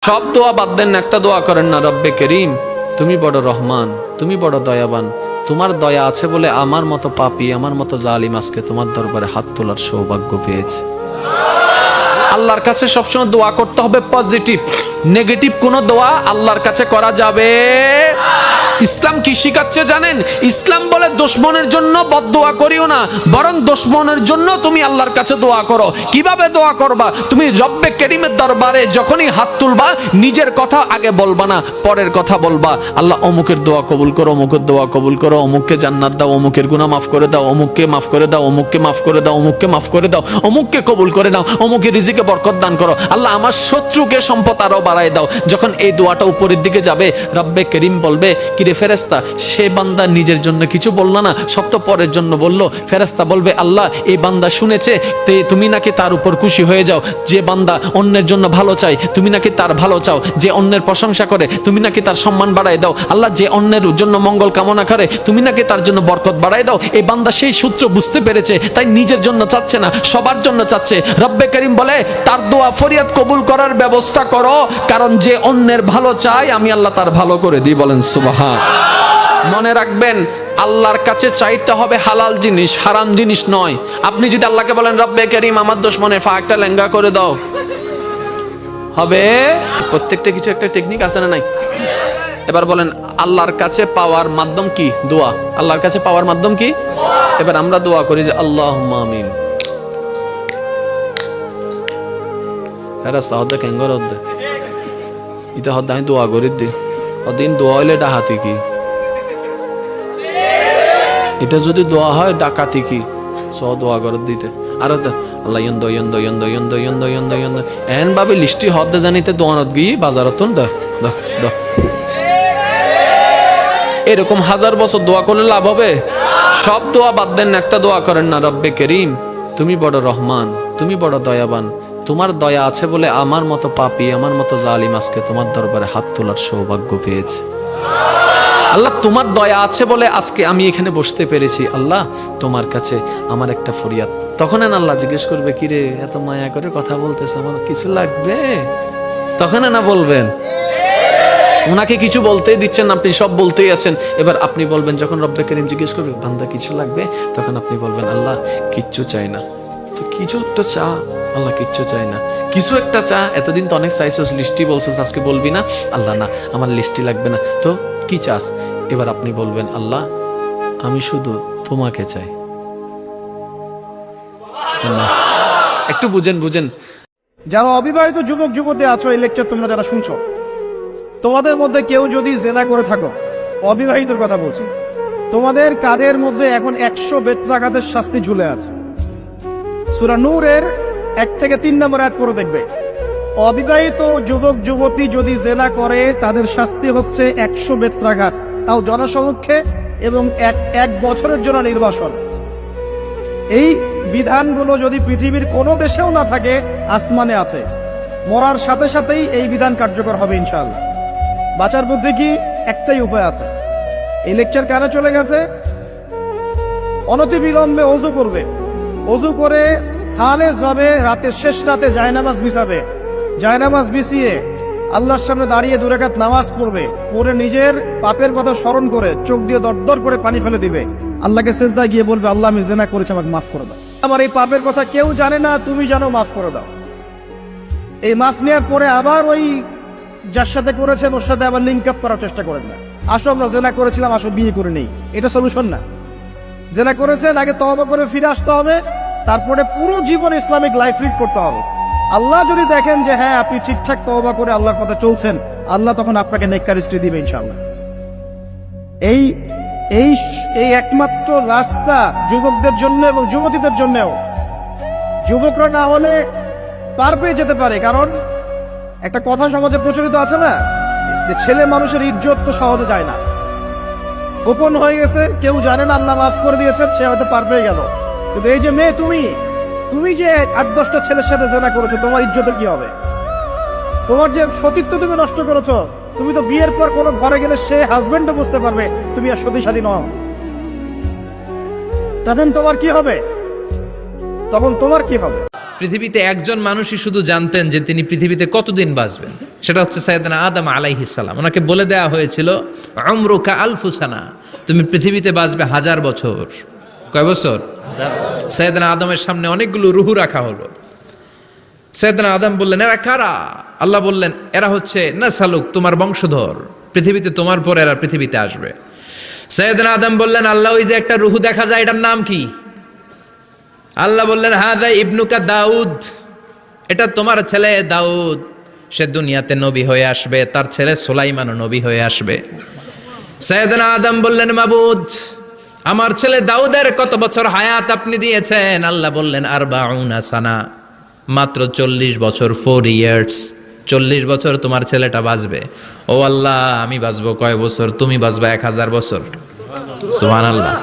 সব দোয়া বাদ দেন, একটা দোয়া করেন না, রব্বে করিম তুমি বড় রহমান, তুমি বড় দয়াবান, তোমার দয়া আছে বলে আমার মতো পাপী, আমার মতো জালিম আজকে তোমার দরবারে হাত তোলার সৌভাগ্য পেয়েছে। আল্লাহর কাছে সবসময় দোয়া করতে হবে পজিটিভ, নেগেটিভ কোনো দোয়া আল্লাহর কাছে করা যাবে। ইসলাম কি শিখাচ্ছে জানেন? ইসলাম বলে দুশমনের জন্য বদদোয়া করিও না, বরং দুশমনের জন্য তুমি আল্লাহর কাছে দোয়া করো। কিভাবে দোয়া করবা? তুমি রব্বে করিমের দরবারে যখনই হাত তুলবা, নিজের কথা আগে বলবা না, পরের কথা বলবা। আল্লাহ অমুকের দোয়া কবুল করো, অমুকের দোয়া কবুল করো, অমুককে জান্নাত দাও, অমুকের গুনাহ মাফ করে দাও, অমুককে মাফ করে দাও, অমুককে মাফ করে দাও, অমুককে মাফ করে দাও, অমুককে কবুল করে নাও, অমুকের রিজিকে বরকত দান করো। আল্লাহ আমার শত্রুকে সম্পদ আরো বাড়ায় দাও। যখন এই দোয়াটা উপরের দিকে যাবে, রব্বে করিম বলবে, কিরে ফেরেশতা, সে বান্দা নিজের জন্য কিছু বলল না, সব তো পরের জন্য বলল। ফেরেশতা বলবে, আল্লাহ এই বান্দা শুনেছে, তুমি নাকি তার উপর খুশি হয়ে যাও। যে বান্দা অন্যের জন্য ভালো চাই, তুমি নাকি তার ভালো চাও। যে অন্যের প্রশংসা করে, তুমি নাকি তার সম্মান বাড়ায় দাও। আল্লাহ যে অন্যের জন্য মঙ্গল কামনা করে, তুমি নাকি তার জন্য বরকত বাড়ায় দাও। এই বান্দা সেই সূত্র বুঝতে পেরেছে, তাই নিজের জন্য চাচ্ছে না, সবার জন্য চাচ্ছে। রব্বে করিম বলে, তার দোয়া ফরিয়াদ কবুল করার ব্যবস্থা করো, কারণ যে অন্যের ভালো চায় আমি আল্লাহ তার ভালো করে দিই। বলেন সুবহান। মনে রাখবেন, আল্লাহর কাছে চাইতে হবে হালাল জিনিস, হারাম জিনিস নয়। আপনি যদি আল্লাহকে বলেন, রব্বে করিম আমার দুশমনের ফাঁকটা লেঙ্গা করে দাও, হবে? প্রত্যেকটা কিছু একটা টেকনিক আছে না নাই? এবার বলেন, আল্লাহর কাছে পাওয়ার মাধ্যম কি? দোয়া। আল্লাহর কাছে পাওয়ার মাধ্যম কি? এবার আমরা দোয়া করি যে আল্লাহুম্মা আমিন। ফেরেশতা হদ্দে কেঙ্গর হদ্দে ইতে হদ্দে আমি দোয়া করি দি অদিন দোয়া হইলে ডাহাতি কি? এটা যদি দোয়া হয় ডাকাতি কি? সো দোয়া করে দিতে আর আল্লাহ ইয়ন্দ ইয়ন্দ ইয়ন্দ ইয়ন্দ ইয়ন্দ ইয়ন্দ ইয়ন্দ এন ভাবে লিস্টি হদ্দে জানিতে দোয়ানত গিয়ে বাজারত দ দ দ এরকম হাজার বছর দোয়া করলে লাভ হবে? সব দোয়া বাদ দেন, একটা দোয়া করেন না, রব্বে করিম তুমি বড় রহমান, তুমি বড় দয়াবান, তোমার দয়া আছে বলে আমার মতো পাপী, আমার মতো জালিম আজকে তোমার দরবারে হাত তোলার সৌভাগ্য পেয়েছে। আল্লাহ তোমার দয়া আছে বলে আজকে আমি এখানে বসতে পেরেছি। আল্লাহ তোমার কাছে আমার একটা ফরিয়াদ। তখন আল্লাহ জিজ্ঞেস করবে, কিরে এত মায়া করে কথা বলতেছ, আমার কিছু লাগবে? তখন না বলবেন, ওনাকে কিছু বলতেই দিচ্ছেন, আপনি সব বলতেই আছেন। এবার আপনি বলবেন, যখন রব্বে করিম জিজ্ঞেস করবে, বান্দা কিছু লাগবে, তখন আপনি বলবেন, আল্লাহ কিচ্ছু চাই না। তো কিছু একটা চা, আল্লাহ কিচ্ছু চাই না, কিছু একটা চা। এতদিন তো অনেক চাইছিস, লিস্টি বলছিস, আজকে বলবি না? আল্লাহ না, আমার লিস্টি লাগবে না, তো কি চাস? এবার আপনি বলবেন, আল্লাহ আমি শুধু তোমাকে চাই। একটু বুঝেন বুঝেন। যারা অবিবাহিত যুবক যুবতী আছো, এই লেকচার তোমরা যারা শুনছো, তোমাদের মধ্যে কেউ যদি জেনা করে থাকো, অবিবাহিতর কথা বলছি, তোমাদের কাদের মধ্যে এখন 100 বেত্রাঘাতের শাস্তি ঝুলে আছে। সূরা নূরের 1 থেকে 3 নম্বর আয়াত পড়ে দেখবে, অবিবাহিত যুবক যুবতী যদি জেনা করে তাদের শাস্তি হচ্ছে 100 বেত্রাঘাত, তাও জনসমক্ষে, এবং এক বছরের জন্য নির্বাসন। এই বিধানগুলো যদি পৃথিবীর কোনো দেশেও না থাকে, আসমানে আছে। মরার সাথে সাথেই এই বিধান কার্যকর হবে ইনশাআল্লাহ। বাঁচার বুদ্ধি কি? একটাই উপায় আছে। এই লেকচার কানে চলে গেছে, অনতিবিলম্বে ওযু করবে। ওযু করে খালেস ভাবে রাতের শেষ রাতে জায়নামাজ বিছাবে। জায়নামাজ বিছিয়ে আল্লাহর সামনে দাঁড়িয়ে 2 রাকাত নামাজ পড়বে। পড়ে নিজের পাপের কথা স্মরণ করে চোখ দিয়ে দরদর করে পানি ফেলে দিবে। আল্লাহকে সিজদায় গিয়ে বলবে, আল্লাহ আমি জিনা করেছি, আমাকে মাফ করে দাও। আমার এই পাপের কথা কেউ জানে না, তুমি জানো, মাফ করে দাও। এই মাফ নেওয়ার পরে আবার ওই যার সাথে করেছেন ওর সাথে আবার লিঙ্ক আপ করার চেষ্টা করেন না। আসো আমরা জেনা করেছিলাম, আসো বিয়ে করে নেই, এটা সলিউশন না। জেনা করেছেন, আগে তওবা করে ফিরে আসতে হবে, তারপরে পুরো জীবন ইসলামিক লাইফ লিড করতে হবে। আল্লাহ যদি দেখেন যে হ্যাঁ আপনি ঠিকঠাক তওবা করে আল্লাহর পথে চলছেন, আল্লাহ তখন আপনাকে নেককার স্ত্রী দিবে ইনশাআল্লাহ। এই এই এই একমাত্র রাস্তা যুবকদের জন্য এবং যুবতীদের জন্যও। যুবকরা না হলে পার পেয়ে যেতে পারে, কারণ একটা কথা সমাজে প্রচলিত আছে না, যে ছেলে মানুষের ইজ্জত তো সহজে যায় না। গোপন হয়ে গেছে, কেউ জানে না, আল্লাহ মাফ করে দিয়েছেন, সে হয়তো পার পেয়ে গেল। কিন্তু এই যে মেয়ে, তুমি যে 8-10টা ছেলের সাথে জেনা করেছো, তোমার ইজ্জতের কি হবে? তোমার যে সতীত্ব তুমি নষ্ট করেছো, তুমি তো বিয়ের পর কোনো ঘরে গেলে সে হাজবেন্ডও বুঝতে পারবে তুমি আর সতী সাথী নও। তখন তোমার কি হবে? পৃথিবীতে একজন মানুষই শুধু জানতেন যে তিনি পৃথিবীতে কতদিন বাঁচবেন, সেটা হচ্ছে সাইয়েদনা আদম আলাইহিস সালাম। ওনাকে বলে দেওয়া হয়েছিল উমরুকা আলফু সানা, তুমি পৃথিবীতে বাঁচবে 1000 বছর। কয় বছর? সাইয়েদনা আদমের সামনে অনেকগুলো রুহু রাখা হলো। সাইয়েদনা আদম বললেন, এরা কারা? আল্লাহ বললেন, এরা হচ্ছে নাসালুক, তোমার বংশধর, পৃথিবীতে তোমার পর এরা পৃথিবীতে আসবে। সাইয়েদনা আদম বললেন, আল্লাহ ওই যে একটা রুহু দেখা যায়, এটার নাম কি? আল্লাহ বললেন, হাদা ইবনুকা দাউদ, এটা তোমার ছেলে দাউদ, সে দুনিয়াতে নবী হয়ে আসবে, তার ছেলে সুলাইমানও নবী হয়ে আসবে। সাইয়েদনা আদম বললেন, মাবুদ, আমার ছেলে দাউদের কত বছর হায়াত আপনি দিয়েছেন? আল্লাহ বললেন, 40 সানা, মাত্র 40 বছর, 4 ইয়ার্স, 40 বছর তোমার ছেলেটা বাঁচবে। ও আল্লাহ, আমি বাঁচবো কয় বছর? তুমি বাঁচবা 1000 বছর। সুবহানাল্লাহ।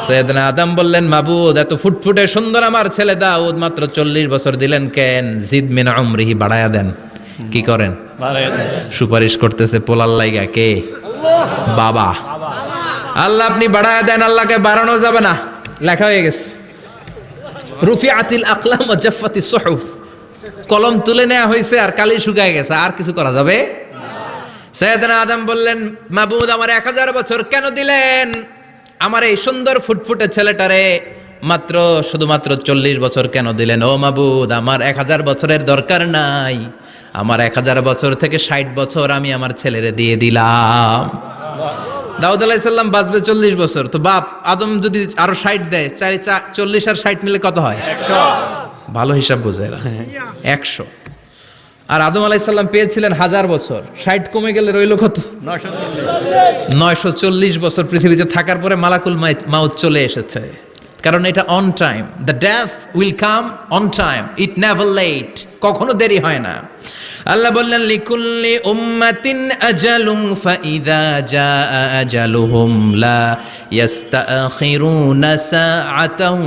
সাইয়েদনা আদম বললেন, মাবুদ, এত ফুটফুটে সুন্দর আমার ছেলে দাউদ, মাত্র 40 বছর দিলেন কেন? জিদ মিন উমরিহি, বাড়ায়া দেন। কি করেন? সুপারিশ করতেছে পোলার লাইগা কে? বাবা। আল্লাহ আপনি বাড়ায়া দেন। আল্লাহকে বাড়ানো যাবে না, লেখা হয়ে গেছে। রুফিআতিল আকলাম ওয়া জাফফাতিস সুহুফ, কলম তুলে নেওয়া হয়েছে আর কালি শুকায় গেছে, আর কিছু করা যাবে? সাইয়েদনা আদম বললেন, মাবুদ, আমার 1000 বছর কেন দিলেন? আমার এই সুন্দর ফুটফুটে ছেলেটারে মাত্র শুধুমাত্র 40 বছর কেন দিলেন? ও মাবুদ, আমার 1000 বছরের দরকার নাই, আমার 1000 বছর থেকে 60 বছর আমি আমার ছেলেরে দিয়ে দিলাম। দাউদ আলাইহিস সালাম বাঁচবে 40 বছর, তো বাপ আদম যদি আরো 60 দেয়, 40 আর 60 মিলে কত হয়? 100। ভালো হিসাব বোঝে এরা, 100। আর আদম আলাইহিস সালাম পেয়েছিলেন 1000 বছর, 60 কমে গেলে রইল কত? 940 বছর পৃথিবীতে থাকার পরে মালাকুল মাউত চলে এসেছে। কারণ এটা on time, the death will come on time, it never late, কখনো দেরি হয় না। আল্লাহ বললেন, লিকুল্লি উম্মাতিন আজালুন ফাইযা জাআ আজালুহুম লা ইস্তাখিরুনা সাআতান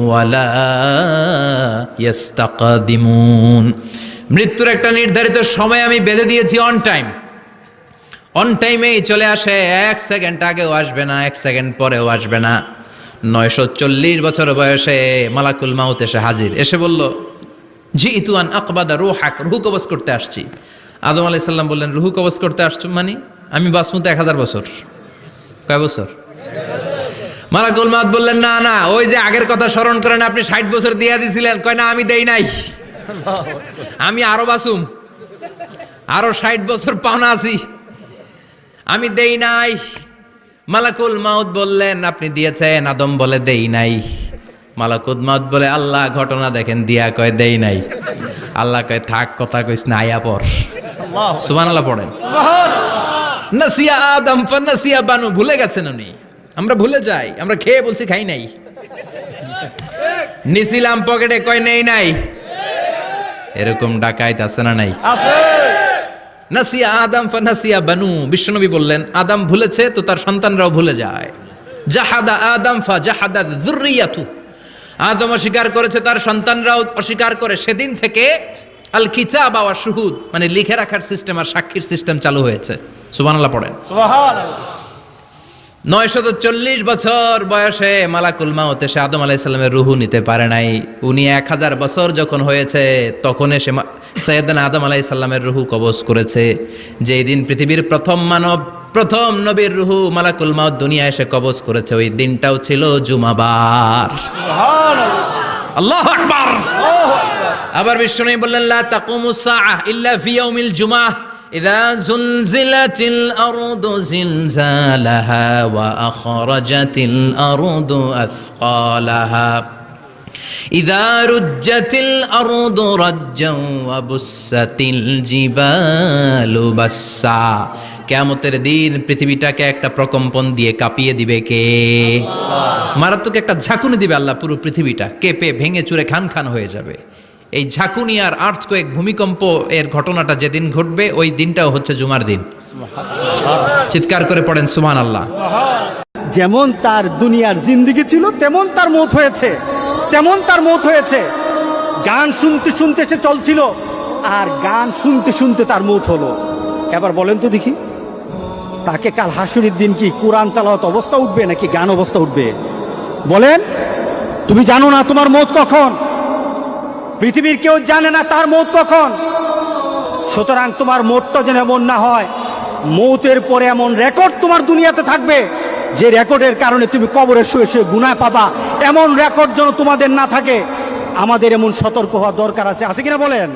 ওয়া লা ইস্তাকদিমুন। মৃত্যুর একটা নির্ধারিত সময় আমি বেঁধে দিয়েছি, অন টাইম, অন টাইমেই চলে আসে, 1 সেকেন্ড আগেও আসবে না, 1 সেকেন্ড পরেও আসবে না। 940 বছর বয়সে মালাকুল মাউত এসে হাজির, এসে বলল, জিইতু আন আকবাদা রূহাক, রূহ কবজ করতে আসছি। আদম আলাইহিস সালাম বললেন, রূহ কবজ করতে আসছো মানে? আমি বাঁচবো তো 1000 বছর। কয় বছর? মালাকুল মাউত বললেন, না না, ওই যে আগের কথা স্মরণ করেন, আপনি 60 বছর দিয়ে দিছিলেন। কয় না, আমি দেই নাই, আমি আরো বাঁচুম, আরো 60 বছর পাওনা আছি, আমি দেই নাই। মালাকুল মাউত বললেন, আপনি দিয়েছেন? আদম বলে, দেই নাই। মালাকুল মাউত বলে, আল্লাহ ঘটনা দেখেন, দিয়া কয় দেই নাই। আল্লাহ কয়, থাক, কথা কইস না, আয়া পর। সুবহানাল্লাহ পড়েন। নাসিয়া আদম ফানাসিয়া বানু, ভুলে গেছেন উনি। আমরা ভুলে যাই, আমরা খেয়ে বলছি খাই নাই, নিছিলাম পকেটে, কয় নেই নাই। এরকম ডাকাইত আছে না নাই? নাসিয়া আদম ফানাসিয়া বানু, বিশ্বনবী বললেন, আদম ভুলেছে তো তার সন্তানরাও ভুলে যায়। জাহাদা আদম ফা জাহাদাত যুররিয়াতু, আদম অস্বীকার করেছে, তার সন্তানরাও অস্বীকার করে। সেদিন থেকে আল কিতাব ওয়া শুহুদ, মানে লিখে রাখার সিস্টেম আর সাক্ষীর সিস্টেম চালু হয়েছে। সুবহানাল্লাহ পড়েন। সুবহানাল্লাহ। 940 বছর বয়সে মালাকুল মাউত এসে আদম আলাইহিস সালামের রূহ নিতে পারে নাই। উনি 1000 বছর যখন হয়েছে তখন এসে সাইয়েদনা আদম আলাইহিস সালামের রূহ কবজ করেছে। যেই দিন পৃথিবীর প্রথম মানব, প্রথম নবীর রূহ মালাকুল মাউত দুনিয়া এসে কবজ করেছে, ওই দিনটাও ছিল জুমাবার। সুবহানাল্লাহ, আল্লাহু আকবার। আবার বিশ্বনবী বললেন, লা তাকুমুস সাআহ ইল্লা ফি ইয়াউমিল জুমআহ ইযা যুলজিলাতিল আরদু জিলজালাহা ওয়া আখরাজাতিল আরদু আসকালাহা ইযা রুজ্জাতিল আরদু রাজ্জাও ওয়া বুসাতিল জিবালু বাসসা। কিয়ামতের দিন পৃথিবীটাকে একটা প্রকম্পন দিয়ে কাঁপিয়ে দিবে কে? আল্লাহ। মারাত্মক একটা ঝাঁকুনি দিবে আল্লাহ, পুরো পৃথিবীটা কেঁপে ভেঙে চুরে খান খান হয়ে যাবে। এই ঝাঁকুনি আর আর্থকোয়েক, ভূমিকম্প এর ঘটনাটা যেদিন ঘটবে ওই দিনটাও হচ্ছে জুমার দিন। চিৎকার করে পড়েন সুবহানাল্লাহ। যেমন তার দুনিয়ার জিন্দেগি ছিল তেমন তার মৌত হয়েছে, তেমন তার মৌত হয়েছে। গান শুনতে শুনতে সে চলছিল আর গান শুনতে শুনতে তার মৌত হলো। এবার বলেন তো দেখি, তাকে কাল হাসুরের দিন কি কোরআন তেলাওয়াত অবস্থা উঠবে নাকি গান অবস্থা উঠবে? বলেন, তুমি জানো না তোমার মৌত কখন? পৃথিবীর কেউ জানে না তার মৌত কখন। সুতরাং তোমার মৌতটা যেন এমন না হয়, মৌতের পরে এমন রেকর্ড তোমার দুনিয়াতে থাকবে যে রেকর্ডের কারণে তুমি কবরে শুয়ে শুয়ে গুনাহ পাবা। এমন রেকর্ড যেন তোমাদের না থাকে। আমাদের এমন সতর্ক হওয়া দরকার আছে কিনা বলেন?